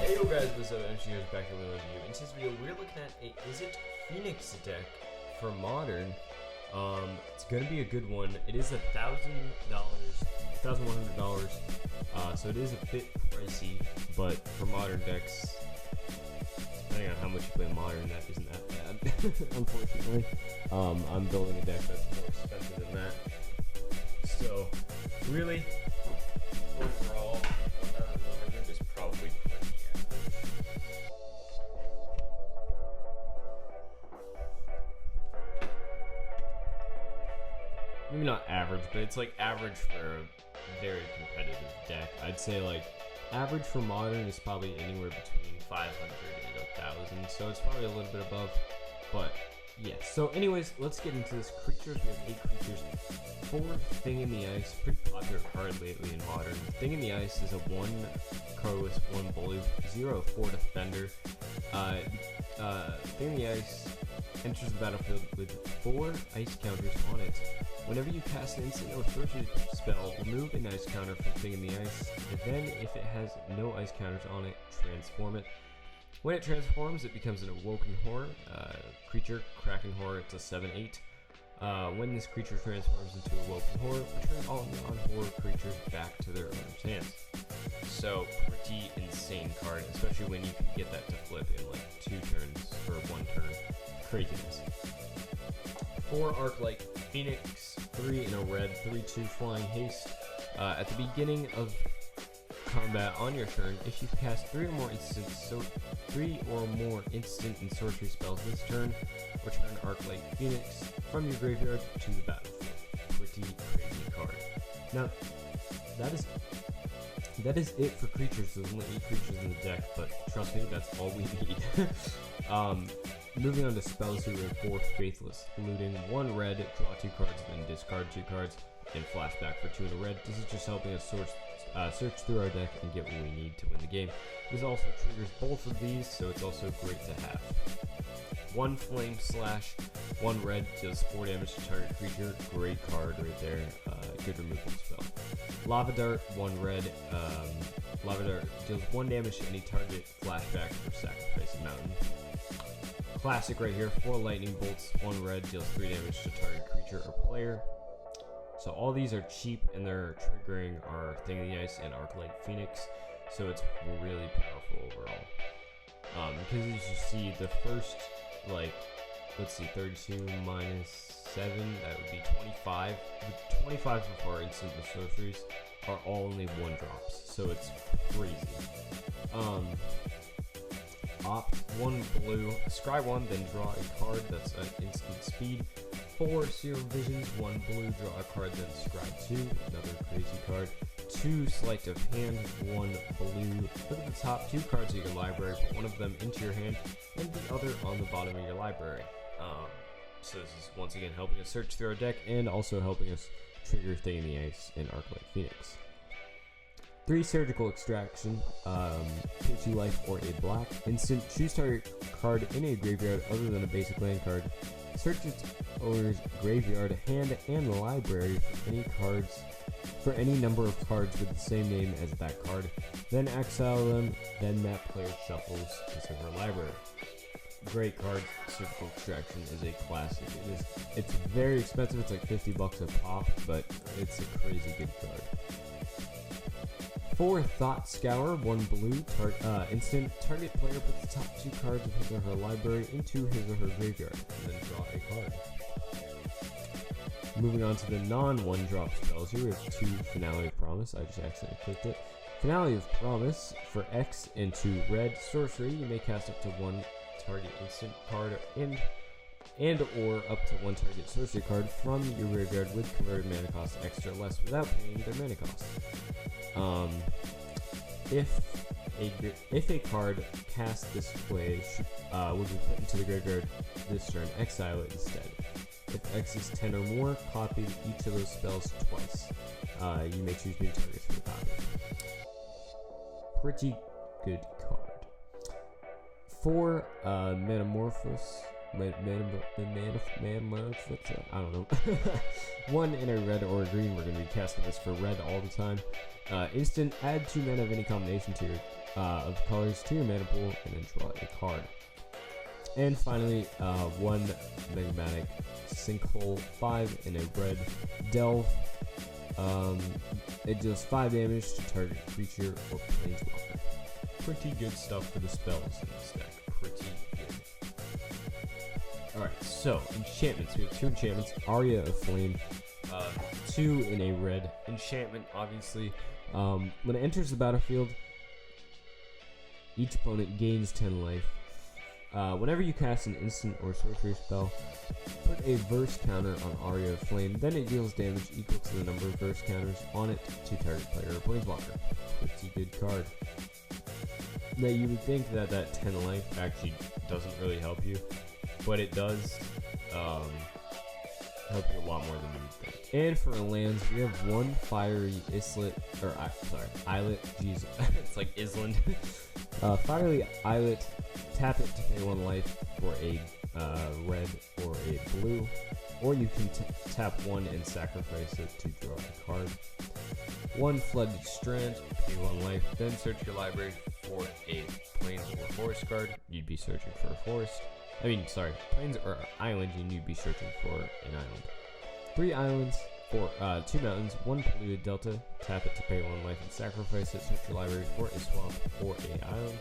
Hey yo guys, what's up? MTG is back here with another video. In this video, we're looking at a Is It Phoenix deck for Modern. It's gonna be a good one. It is $1,100. So it is a bit pricey, but for Modern decks, depending on how much you play Modern, that isn't that bad. Unfortunately, I'm building a deck that's more expensive than that. So really, overall, 1,100 is probably pretty average. Maybe not average, but it's like average for a very competitive deck. I'd say like average for Modern is probably anywhere between 500 and 1,000, so it's probably a little bit above, but yeah. So anyways, let's get into this. Creatures, we have 8 creatures. 4 Thing in the Ice, pretty popular card lately in Modern. Thing in the Ice is a 1 colorless, 1 bully, 0/4 defender. Thing in the Ice enters the battlefield with 4 ice counters on it. Whenever you cast an instant or sorcery spell, remove an ice counter from Thing in the Ice, and then if it has no ice counters on it, transform it. When it transforms, it becomes an Awoken Horror creature, Kraken Horror. It's a 7/8. When this creature transforms into Awoken Horror, return all non-horror creatures back to their owner's hands. So, pretty insane card, especially when you can get that to flip in like 2 turns or 1 turn. Craziness. 4 Arc-like Phoenix, 3 in a red, 3/2 flying haste. At the beginning of combat on your turn, if you cast 3 or more instant and sorcery spells this turn, return Arc-like Phoenix from your graveyard to the battlefield. Pretty crazy card. Now, that is it for creatures. There's only 8 creatures in the deck, but trust me, that's all we need. Moving on to spells, here we have 4 Faithless Looting, 1 red, draw 2 cards, then discard 2 cards, then flashback for 2 in a red. This is just helping us search through our deck and get what we need to win the game. This also triggers both of these, so it's also great to have. 1 Flame Slash, 1 red, deals 4 damage to target creature. Great card right there. Good removal spell. Lava Dart, 1 red. Lava Dart deals 1 damage to any target. Flashback for Sacrifice a Mountain. Classic right here. 4 Lightning Bolts, 1 red, deals 3 damage to target creature or player. So all these are cheap, and they're triggering our Thing in the Ice and Arc-like Phoenix. So it's really powerful overall. Because as you see, the first, like, let's see, 32 minus 7, that would be 25. The 25 of our instant and sorceries are all only 1 drops, so it's crazy. Opt 1 blue, scry 1, then draw a card that's at instant speed. 4 Serum Visions, 1 blue, draw a card, then scry 2, another crazy card. 2 Sleight of Hand, 1 blue. Look at the top 2 cards of your library, put one of them into your hand, and the other on the bottom of your library. So this is once again helping us search through our deck, and also helping us trigger Thing in the Ice and Arc-like Phoenix. 3 Surgical Extraction, pay 2 life or a black. Instant, choose target card in a graveyard other than a basic land card. Search its owner's graveyard, hand, and the library for any number of cards with the same name as that card. Then exile them, then that player shuffles his or her library. Great card. Surgical Extraction is a classic. It's very expensive, it's like 50 bucks a pop, but it's a crazy good card. 4 Thought Scour, 1 blue, instant, target player puts the top 2 cards of his or her library into his or her graveyard, and then draw a card. Moving on to the non-1 drop spells, here we have 2 Finale of Promise. I just accidentally clicked it. Finale of Promise, for X and 2 red sorcery, you may cast up to 1 target instant card and or up to 1 target sorcery card from your graveyard with converted mana cost extra less without paying their mana cost. If a card cast this way will be put into the graveyard this turn, exile it instead. If X is 10 or more, copy each of those spells twice. You may choose new targets for the copy. Pretty good card. 4 Metamorphose. I don't know. 1 in a red or a green. We're going to be casting this for red all the time. Instant, add 2 mana of any combination to your of colors to your mana pool and then draw a card. And finally, one Magmatic Sinkhole, 5 in a red Delve. It deals 5 damage to target creature or planeswalker. Pretty good stuff for the spells in this deck. Pretty good. Alright, so enchantments. We have 2 enchantments. Aria of Flame, 2 in a red enchantment, obviously. When it enters the battlefield, each opponent gains 10 life. Whenever you cast an instant or sorcery spell, put a verse counter on Aria of Flame, then it deals damage equal to the number of verse counters on it to target player or planeswalker. Pretty good card. Now you would think that that 10 life actually doesn't really help you, but it does help you a lot more than you would think. And for lands, we have 1 fiery islet, or islet, jeez, it's like Island. Fiery islet, tap it to pay 1 life for a red or a blue, or you can tap 1 and sacrifice it to draw a card. 1 flooded strand, pay 1 life, then search your library for a plains or forest card. You'd be searching for a forest. Plains or island, and you'd be searching for an island. 3 islands, 2 mountains, 1 polluted delta, tap it to pay 1 life and sacrifice it, search your library for a swamp or a island.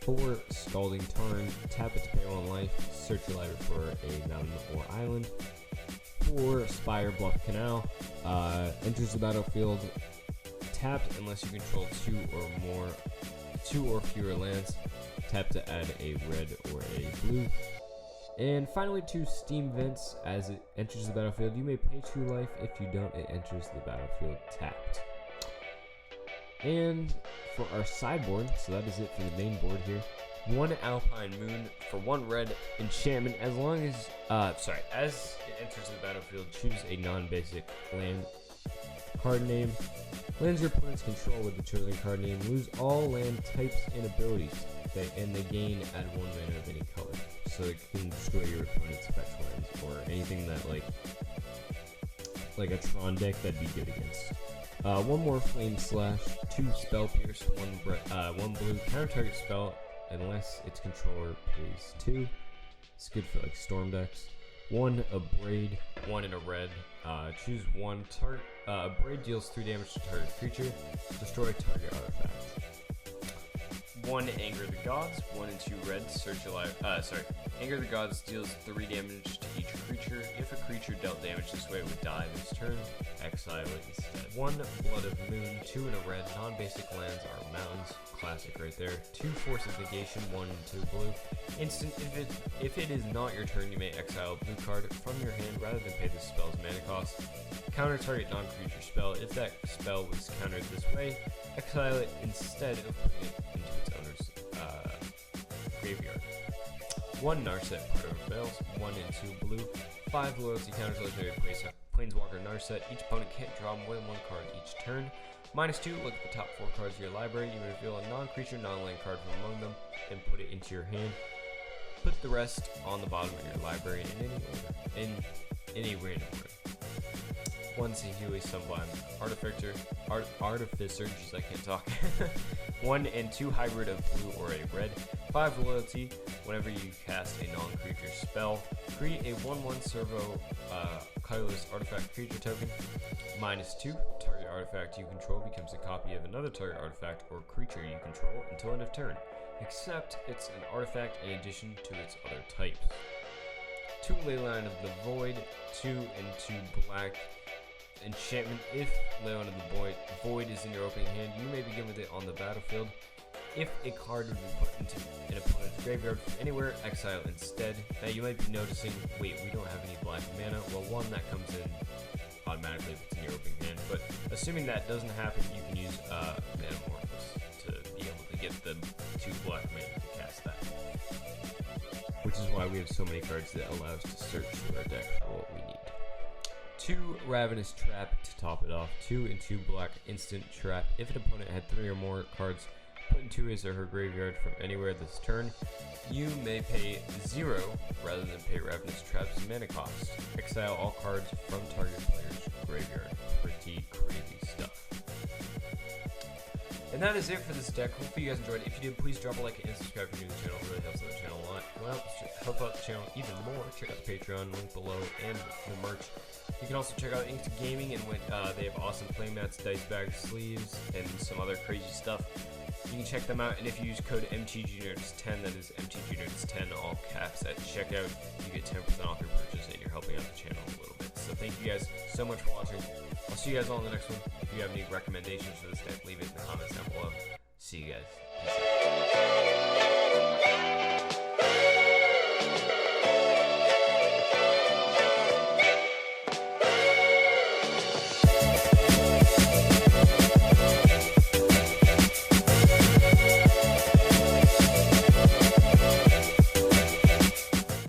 4 Scalding Tarn, tap it to pay 1 life, search your library for a mountain or island. 4 Spire Bluff Canal, enters the battlefield tapped unless you control 2 or fewer lands, tap to add a red or a blue. And finally, 2 Steam Vents, as it enters the battlefield, you may pay 2 life. If you don't, it enters the battlefield tapped. And for our sideboard, so that is it for the main board here. 1 Alpine Moon for 1 red enchantment. As it enters the battlefield, choose a non-basic land card name. Lands your opponents control with the chosen card name lose all land types and abilities, and they gain add 1 mana of any color. So it can destroy your opponent's fetch lands or anything that like a Tron deck that'd be good against. 1 more Flame Slash, 2 Spell Pierce, 1 blue, counter target spell unless its controller pays 2. It's good for like storm decks. 1 Abrade, 1 in a red. Choose 1 target. Abrade deals 3 damage to target creature. Destroy target artifact. 1 Anger the Gods, 1 and 2 red. Search your life. Anger the Gods deals 3 damage to each creature. If a creature dealt damage this way, it would die this turn. Exile it instead. 1 Blood of Moon, 2 in a red. Non-basic lands are mountains. Classic right there. 2 Force of Negation, 1 and 2 blue. Instant. If it is not your turn, you may exile a blue card from your hand rather than pay the spell's mana cost. Counter target non-creature spell. If that spell was countered this way, exile it instead of putting it into its owner's graveyard. 1 Narset, Part of Veils, 1 and 2 blue. 5 loyalty counters legendary Planeswalker Narset. Each opponent can't draw more than 1 card each turn. -2, look at the top 4 cards of your library. You reveal a non-creature, non-land card from among them and put it into your hand. Put the rest on the bottom of your library in any order, in any random order. 1 Sahili Sublime Artificer, jeez I can't talk. 1 and 2 hybrid of blue or a red. 5 loyalty, whenever you cast a non-creature spell, create a 1/1 servo colorless artifact creature token. -2, target artifact you control becomes a copy of another target artifact or creature you control until end of turn, except it's an artifact in addition to its other types. 2 Leyline of the Void, 2 and 2 black. Enchantment. If Leyline of the Void is in your opening hand, you may begin with it on the battlefield. If a card would be put into an opponent's graveyard from anywhere, exile instead. Now you might be noticing, wait, we don't have any black mana. Well, 1 that comes in automatically if it's in your opening hand, but assuming that doesn't happen, you can use Metamorphosis to be able to get the 2 black mana to cast that. Which is why we have so many cards that allow us to search through our deck for what we need. 2 Ravenous Trap to top it off. 2 and 2 black instant trap. If an opponent had 3 or more cards put into his or her graveyard from anywhere this turn, you may pay 0 rather than pay Ravenous Trap's mana cost. Exile all cards from target player's graveyard. Pretty crazy stuff. And that is it for this deck. Hopefully you guys enjoyed it. If you did, please drop a like and subscribe if you're new to the channel. It really helps out the channel a lot. Well, to help out the channel even more, check out the Patreon link below and the merch. You can also check out Inked Gaming, and they have awesome playmats, dice bags, sleeves, and some other crazy stuff. You can check them out, and if you use code MTGnerds10, that is MTGnerds10, all caps, at checkout, you get 10% off your purchase, and you're helping out the channel a little bit. So thank you guys so much for watching. I'll see you guys all in the next one. If you have any recommendations for this deck, leave it in the comments down below. See you guys. Peace out.